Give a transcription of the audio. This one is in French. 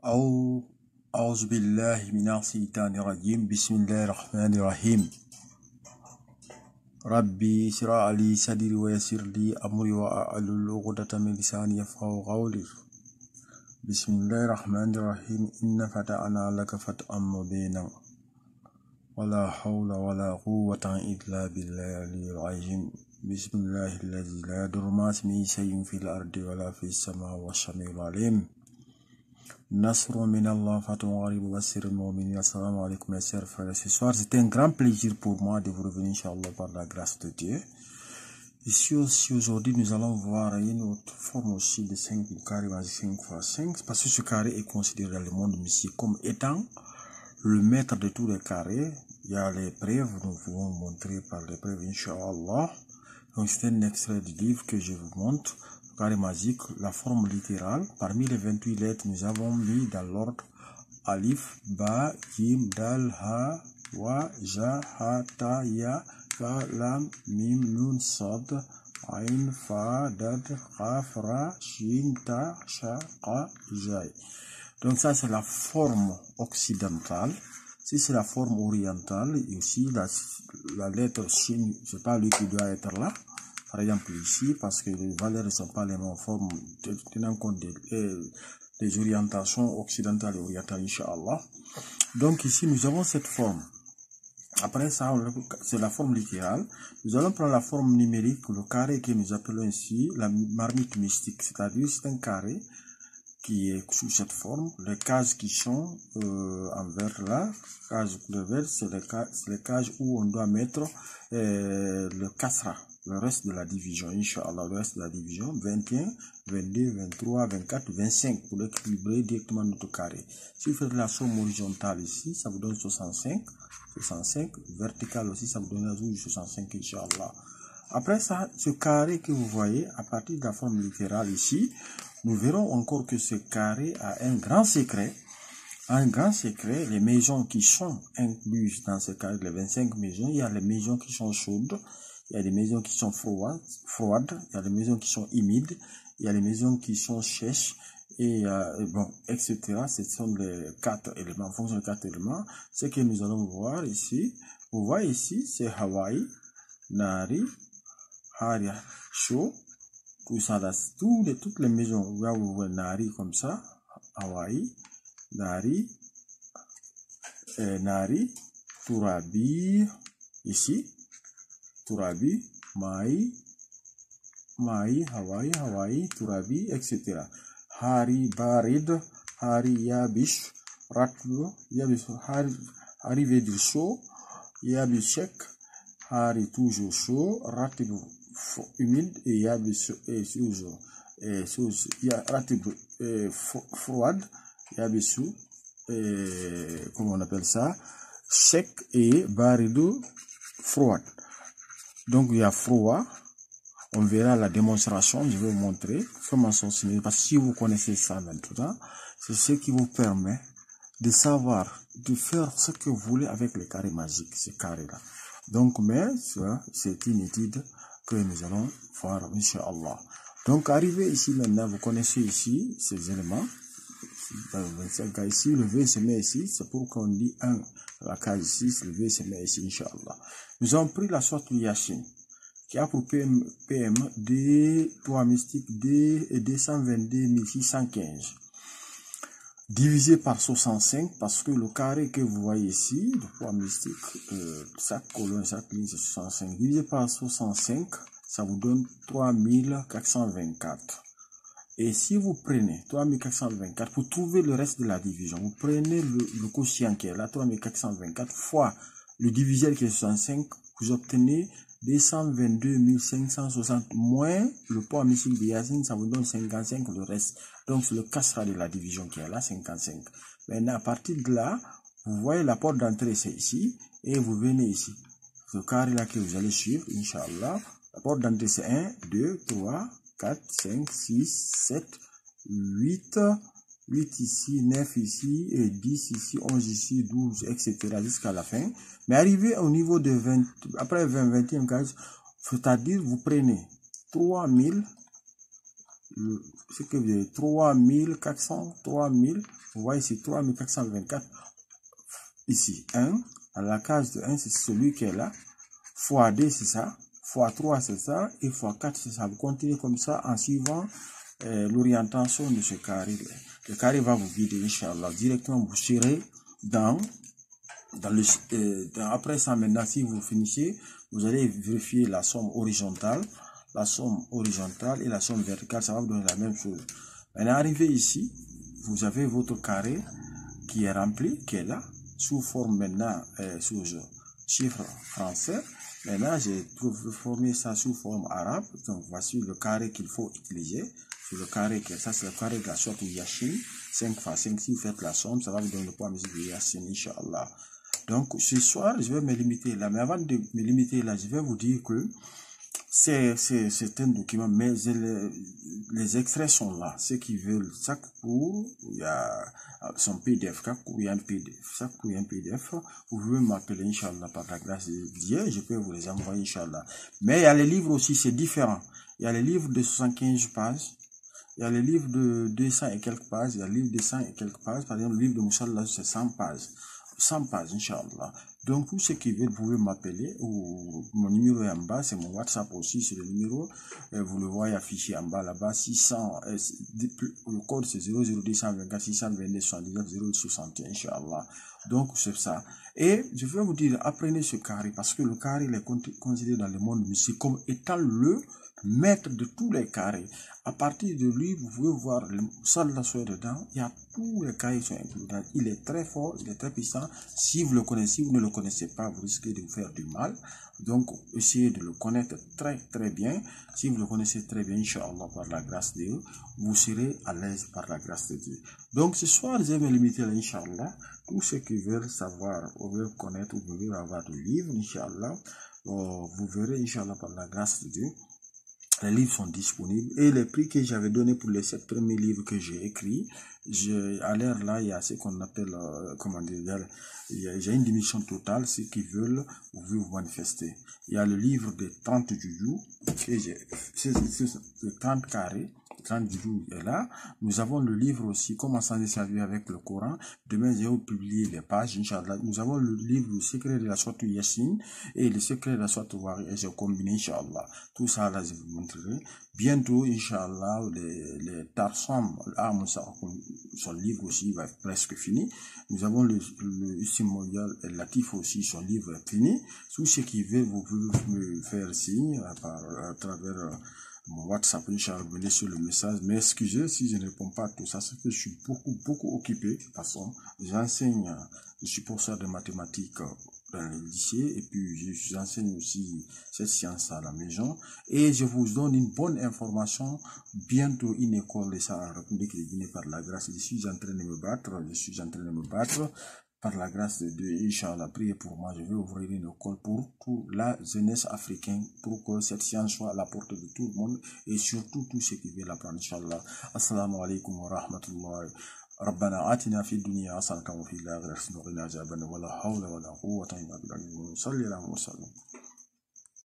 أو أعوذ بالله من الشيطان الرجيم بسم الله الرحمن الرحيم ربي اشرح لي صدري ويسر لي أمري واحلل عقدة من لساني يفقهوا قولي بسم الله الرحمن الرحيم إن فتحنا لك فتحا مبينا ولا حول ولا قوة إلا بالله العلي العظيم بسم الله الذي لا يضر مع اسمه شيء في الأرض ولا في السماء والسميع العليم Nasr min Allah Fatouari Bassir Moumini. Assalamu alaikum mes chers frères. Ce soir, c'est un grand plaisir pour moi de vous revenir, Inch'Allah, par la grâce de Dieu. Ici aussi, aujourd'hui, nous allons voir une autre forme aussi de 5 carré, 5 x 5, parce que ce carré est considéré dans le monde mystique comme étant le maître de tous les carrés. Il y a les preuves, nous pouvons montrer par les preuves, Inch'Allah. Donc, c'est un extrait du livre que je vous montre. Carré magique, la forme littérale. Parmi les 28 lettres, nous avons mis dans l'ordre Alif, Ba, Jim, Dal, Ha, Wa, Ja, Ha, Ta, Ya, Ka, Lam, Mim, Nun, Sad, Ain, Fa, Dad, Qaf, Ra, Shin, Ta, Sha, Qa, Jai. Donc ça c'est la forme occidentale. Si c'est la forme orientale, ici la lettre Shin, c'est pas lui qui doit être là. Par exemple ici, parce que les valeurs ne sont pas les mêmes formes, tenant compte des orientations occidentales et orientales, Inch'Allah. Donc ici, nous avons cette forme. Après ça, c'est la forme littérale. Nous allons prendre la forme numérique, le carré que nous appelons ici la marmite mystique. C'est-à-dire, c'est un carré qui est sous cette forme. Les cases qui sont en vert là, cases de vert, c'est les cases où on doit mettre le kasra. Le reste de la division, Inch'Allah, le reste de la division, 21, 22, 23, 24, 25, pour équilibrer directement notre carré. Si vous faites la somme horizontale ici, ça vous donne 65, 65, vertical aussi, ça vous donne 65, Inch'Allah. Après ça, ce carré que vous voyez, à partir de la forme littérale ici, nous verrons encore que ce carré a un grand secret. Un grand secret, les maisons qui sont incluses dans ce carré, les 25 maisons, il y a les maisons qui sont chaudes, il y a des maisons qui sont froides, il y a des maisons qui sont humides, il y a des maisons qui sont sèches, et bon, etc. Ce sont les 4 éléments. En fonction des 4 éléments, ce que nous allons voir ici, vous voyez ici, c'est Hawaï, Nari, Haria, chaud, tout ça là, toutes les maisons, vous voyez Nari comme ça, Hawaï, Nari, Nari, Turabi, ici, Turabi, Mai, Hawaï, Turabi, etc. Hari Barid, Hari Yabish, Ratlu, Yabish, Hari veut dire chaud, Yabish sec, Hari toujours chaud, Ratlu humide et Yabish Ratlu froide, Yabish, comment on appelle ça, sec et Baridou froide. Donc il y a froid, on verra la démonstration, je vais vous montrer comment sont signés, parce que si vous connaissez ça maintenant, c'est ce qui vous permet de savoir, de faire ce que vous voulez avec les carrés magiques, ces carrés-là. Donc, mais c'est une étude que nous allons voir, Inch'Allah. Donc, arrivé ici maintenant, vous connaissez ici ces éléments. Ici, le V se met ici, c'est pour qu'on dit 1. La case ici, le V se met ici, Inch'Allah. Nous avons pris la sorte de Yashin, qui a pour PM D, 3 mystique D et 222 615. Divisé par 65, parce que le carré que vous voyez ici, le poids mystique, chaque colonne, chaque ligne, c'est 65. Divisé par 65, ça vous donne 3424. Et si vous prenez 3424, pour trouver le reste de la division, vous prenez le quotient qui est là, 3424 fois le diviseur qui est 65, vous obtenez 222 560 moins le poids mystique de Yassine, ça vous donne 55 le reste. Donc c'est le kasra de la division qui est là, 55. Maintenant à partir de là, vous voyez la porte d'entrée c'est ici, et vous venez ici. Ce carré là que vous allez suivre, Inch'Allah. La porte d'entrée c'est 1, 2, 3, 4, 5, 6, 7, 8, 8 ici, 9 ici, et 10 ici, 11 ici, 12, etc. jusqu'à la fin. Mais arrivé au niveau de 20, après 20, 21 case, c'est-à-dire vous prenez 3000, ce que vous avez 3400, 3000, vous voyez ici 3424. Ici, 1, à la case de 1, c'est celui qui est là. Fois 2, c'est ça. Fois 3, c'est ça. Et fois 4, c'est ça. Vous continuez comme ça en suivant l'orientation de ce carré. Le carré va vous guider, Inch'Allah. Directement, vous serez après ça, maintenant, si vous finissez, vous allez vérifier la somme horizontale. La somme horizontale et la somme verticale, ça va vous donner la même chose. Maintenant, arrivé ici, vous avez votre carré qui est rempli, qui est là, sous forme maintenant, sous chiffre français. Maintenant, j'ai formé ça sous forme arabe. Donc, voici le carré qu'il faut utiliser. C'est le carré, ça c'est le carré de la sorte Yashin. 5 fois 5, si vous faites la somme, ça va vous donner le poids à mesure de Yashin, Inch'Allah. Donc, ce soir, je vais me limiter là. Mais avant de me limiter là, je vais vous dire que c'est un document, mais les extraits sont là. Ceux qui veulent, chaque cours, il y a son PDF, chaque cours, il y a un PDF, vous pouvez m'appeler, Inch'Allah, par la grâce de Dieu, je peux vous les envoyer, Inch'Allah. Mais il y a les livres aussi, c'est différent. Il y a les livres de 75 pages, il y a les livres de 200 et quelques pages, il y a le livre de 100 et quelques pages, par exemple, le livre de Moussa, c'est 100 pages. 100 pages, Inch'Allah. Donc, tous ceux qui veulent, vous pouvez m'appeler, ou mon numéro est en bas, c'est mon WhatsApp aussi, c'est le numéro, vous le voyez affiché en bas, là-bas, 600, le code c'est 00224 622 79 061, Inch'Allah. Donc, c'est ça. Et je vais vous dire, apprenez ce carré, parce que le carré, il est considéré dans le monde mystique comme étant le maître de tous les carrés. À partir de lui, vous pouvez voir le sallah soit dedans. Il y a tous les carrés qui sont inclus dedans. Il est très fort, il est très puissant. Si vous le connaissez, si vous ne le connaissez pas, vous risquez de vous faire du mal. Donc, essayez de le connaître très bien. Si vous le connaissez très bien, Inch'Allah, par la grâce de Dieu, vous serez à l'aise par la grâce de Dieu. Donc, ce soir, je vais me limiter à Inch'Allah. Tous ceux qui veulent savoir ou veulent connaître ou veulent avoir du livre, Inch'Allah, vous verrez, Inch'Allah, par la grâce de Dieu. Les livres sont disponibles et les prix que j'avais donné pour les 7 premiers livres que j'ai écrits, à l'heure là, il y a ce qu'on appelle, comment dire, j'ai une diminution totale. Ceux qui veulent, vous pouvez vous manifester. Il y a le livre de 30 joujou, c'est 30 carrés. 30 joujou est là. Nous avons le livre aussi, Comment s'en servir avec le Coran. Demain, je vais publier les pages, Inch'Allah. Nous avons le livre, Le secret de la sorte Yassin et Le secret de la sorte Wari. Et j'ai combiné, Inch'Allah. Tout ça, là, je vous montrerai. Bientôt, Inch'Allah, les Tarsam, son livre aussi va être presque fini. Nous avons le Issim Mondial et Latif aussi, son livre est fini. Tous ceux qui veulent, vous pouvez me faire signe à travers mon WhatsApp, Inch'Allah, vous laissez le message. Mais excusez si je ne réponds pas à tout ça, c'est que je suis beaucoup occupé. De toute façon, j'enseigne, je suis professeur de mathématiques dans le lycée et puis j'enseigne aussi cette science à la maison. Et je vous donne une bonne information. Bientôt, une école de ça en République de Guinée par la grâce. Je suis en train de me battre. Par la grâce de Dieu, Inch'Allah, priez pour moi. Je vais ouvrir une école pour toute la jeunesse africaine, pour que cette science soit à la portée de tout le monde et surtout tous ceux qui veulent apprendre, Inch'Allah. Assalamu alaikum wa rahmatullahi. ربنا آتنا في الدنيا حسنة وفي الآخرة حسنة وقنا عذاب النار ولا حول ولا قوة إلا بالله. صلى الله عليه وسلم.